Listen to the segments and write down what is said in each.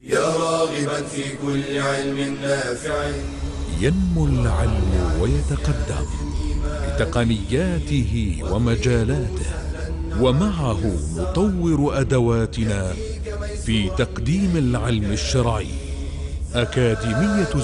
يا راغبا في كل علم نافع. ينمو العلم ويتقدم بتقنياته ومجالاته، ومعه نطور أدواتنا في تقديم العلم الشرعي. أكاديمية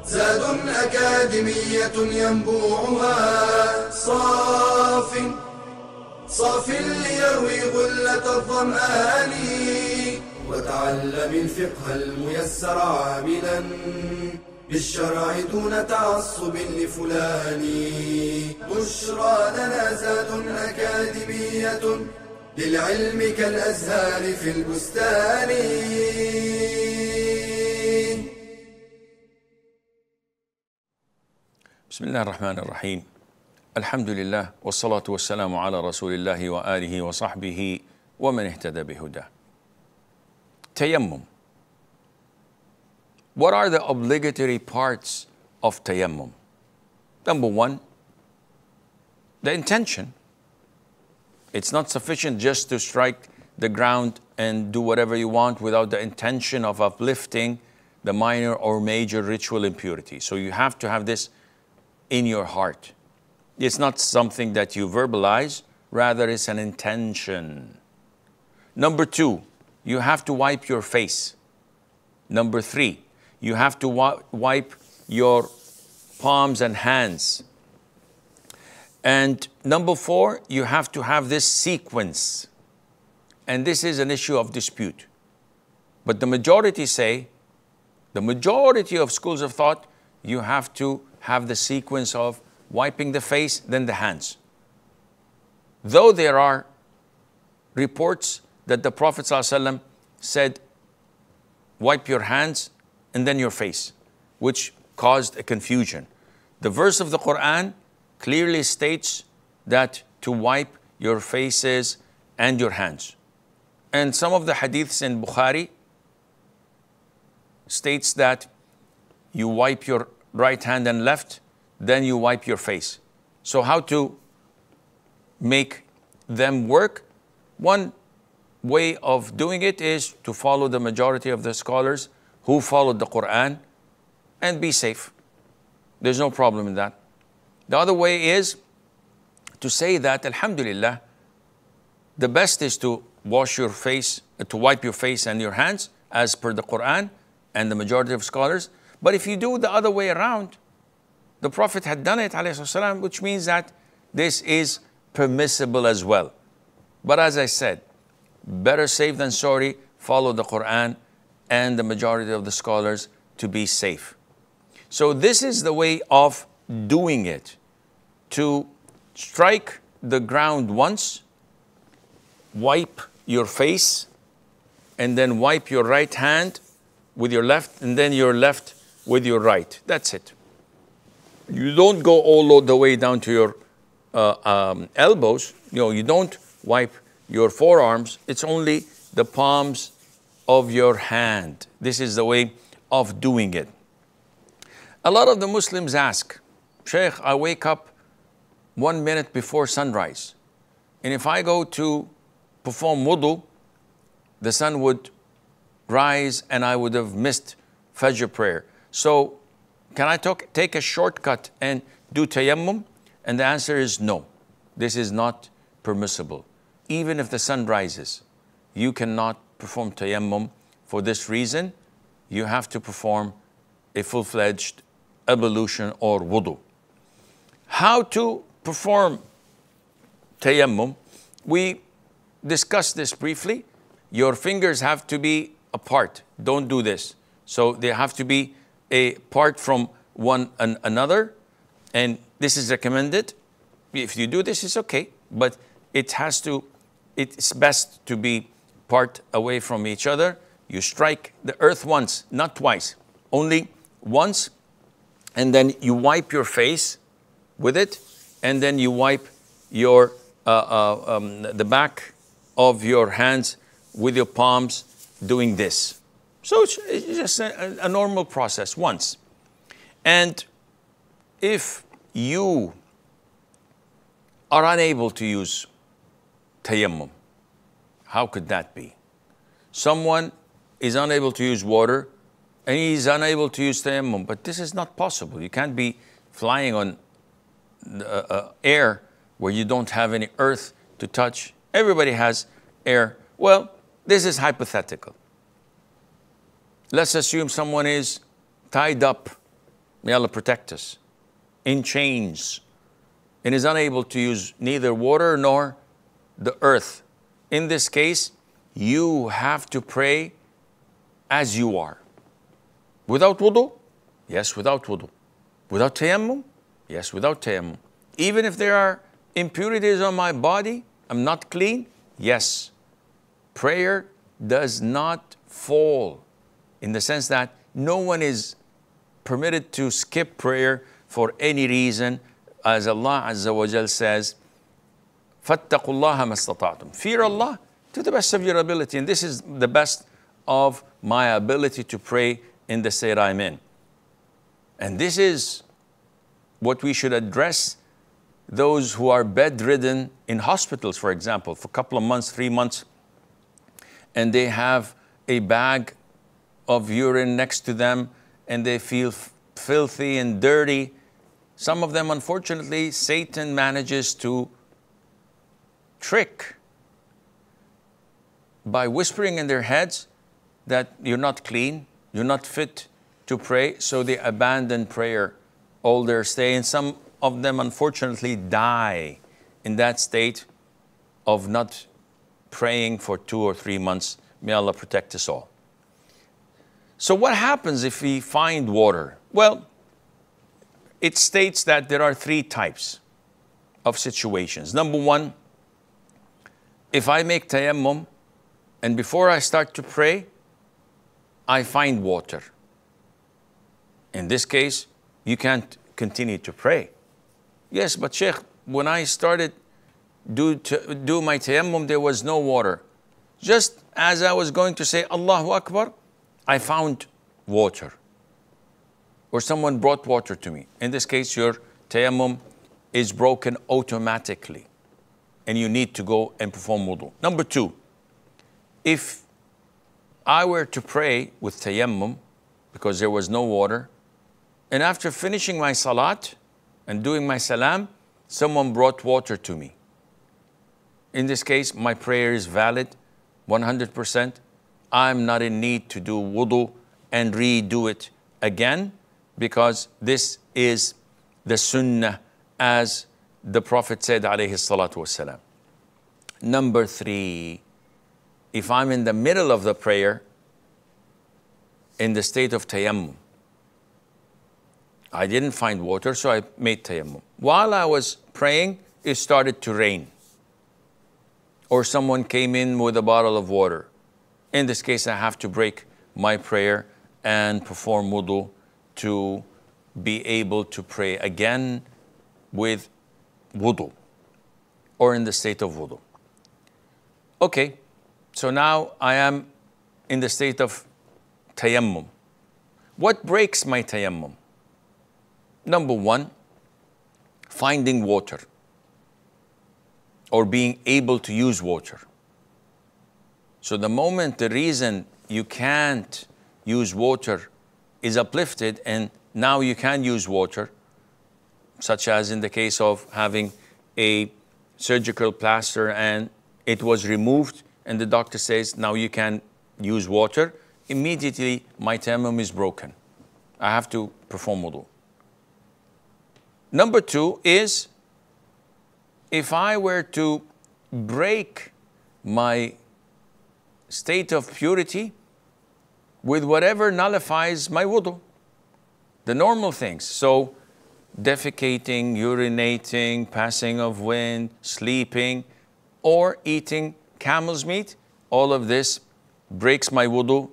زاد أكاديمية ينبوعها صاف ليروي غلة الظمآن، وتعلم الفقه الميسر عاملا بالشرع دون تعصب لفلان. بشرى لنا زاد أكاديمية للعلم كالأزهار في البستان. بسم الله الرحمن الرحيم. الحمد لله والصلاة والسلام على رسول الله وآله وصحبه ومن اهتدى بهداه. Tayammum. What are the obligatory parts of tayammum? Number one, the intention. It's not sufficient just to strike the ground and do whatever you want without the intention of uplifting the minor or major ritual impurity. So you have to have this in your heart. It's not something that you verbalize, rather it's an intention. Number two, you have to wipe your face. Number three, you have to wipe your palms and hands. And number four, you have to have this sequence. And this is an issue of dispute. But the majority say, the majority of schools of thought, you have to have the sequence of wiping the face, then the hands. Though there are reports that the Prophet ﷺ said, wipe your hands and then your face, which caused a confusion. The verse of the Quran clearly states that to wipe your faces and your hands. And some of the hadiths in Bukhari states that you wipe your right hand and left, then you wipe your face. So how to make them work? One way of doing it is to follow the majority of the scholars who followed the Quran and be safe. There's no problem in that. The other way is to say that, alhamdulillah, the best is to wash your face, to wipe your face and your hands as per the Quran and the majority of scholars. But if you do the other way around, the Prophet had done it, ﷺ, which means that this is permissible as well. But as I said, better safe than sorry. Follow the Quran and the majority of the scholars to be safe. So this is the way of doing it. To strike the ground once, wipe your face, and then wipe your right hand with your left, and then your left with your right. That's it. You don't go all the way down to your elbows. You don't wipe your forearms. It's only the palms of your hand. This is the way of doing it. A lot of the Muslims ask, Sheikh, I wake up 1 minute before sunrise, and if I go to perform wudu, the sun would rise and I would have missed Fajr prayer. So can I take a shortcut and do tayammum? And the answer is no. This is not permissible. Even if the sun rises, you cannot perform tayammum. For this reason, you have to perform a full-fledged ablution or wudu. How to perform tayammum? We discussed this briefly. Your fingers have to be apart. Don't do this. So they have to be apart from one another, and this is recommended. If you do this, it's okay, but it's best to be part away from each other. You strike the earth once, not twice, only once, and then you wipe your face with it, and then you wipe your the back of your hands with your palms doing this. So it's just a normal process once. And if you are unable to use tayammum, how could that be? Someone is unable to use water, and he's unable to use tayammum. But this is not possible. You can't be flying on air where you don't have any earth to touch. Everybody has air. Well, this is hypothetical. Let's assume someone is tied up, may Allah protect us, in chains, and is unable to use neither water nor the earth. In this case, you have to pray as you are. Without wudu? Yes, without wudu. Without tayammum? Yes, without tayammum. Even if there are impurities on my body, I'm not clean? Yes. Prayer does not fall, in the sense that no one is permitted to skip prayer for any reason. As Allah Azza wa Jal says, فَاتَّقُوا اللَّهَ مَا اسْتَطَعْتُمْ. Fear Allah to the best of your ability. And this is the best of my ability to pray in the state I'm in. And this is what we should address those who are bedridden in hospitals, for example, for a couple of months, 3 months, and they have a bag of urine next to them, and they feel filthy and dirty. Some of them, unfortunately, Satan manages to trick by whispering in their heads that you're not clean, you're not fit to pray, so they abandon prayer all their stay. And some of them, unfortunately, die in that state of not praying for 2 or 3 months. May Allah protect us all. So what happens if we find water? Well, it states that there are 3 types of situations. Number 1, if I make tayammum and before I start to pray, I find water. In this case, you can't continue to pray. Yes, but Sheikh, when I started do my tayammum, there was no water. Just as I was going to say Allahu Akbar, I found water, or someone brought water to me. In this case, your tayammum is broken automatically, and you need to go and perform wudu. Number 2, if I were to pray with tayammum because there was no water, and after finishing my salat and doing my salam, someone brought water to me. In this case, my prayer is valid 100%. I'm not in need to do wudu and redo it again, because this is the sunnah, as the Prophet said, alayhi salatu wasalam. Number 3, if I'm in the middle of the prayer, in the state of tayammum, I didn't find water, so I made tayammum. While I was praying, it started to rain, or someone came in with a bottle of water. In this case, I have to break my prayer and perform wudu to be able to pray again with wudu, or in the state of wudu. Okay, so now I am in the state of tayammum. What breaks my tayammum? Number 1, finding water, or being able to use water. So the moment the reason you can't use water is uplifted, and now you can use water, such as in the case of having a surgical plaster and it was removed, and the doctor says, now you can use water, immediately my tayammum is broken. I have to perform wudu. Number 2 is, if I were to break my state of purity with whatever nullifies my wudu, the normal things. So defecating, urinating, passing of wind, sleeping, or eating camel's meat, all of this breaks my wudu.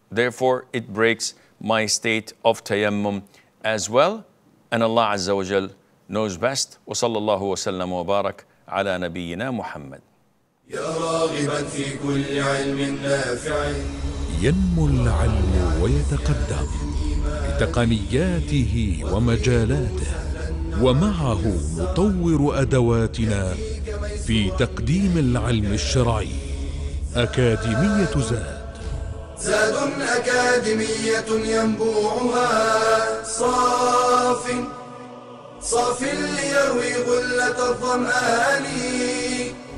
Therefore, it breaks my state of tayammum as well. And Allah Azza wa Jal knows best. Wa sallallahu wa sallam wa barak ala nabiyyina Muhammad. يا راغبا في كل علم نافع. ينمو العلم ويتقدم بتقنياته ومجالاته، ومعه نطور أدواتنا في تقديم العلم الشرعي. أكاديمية زاد زاد أكاديمية ينبوعها صاف ليروي غلة الظمآن.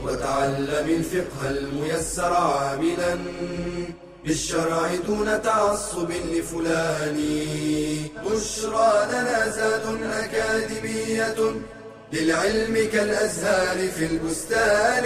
وتعلم الفقه الميسر عاملا بالشرع دون تعصب لفلان. بشرى لنا زاد أكاديمية للعلم كالأزهار في البستان.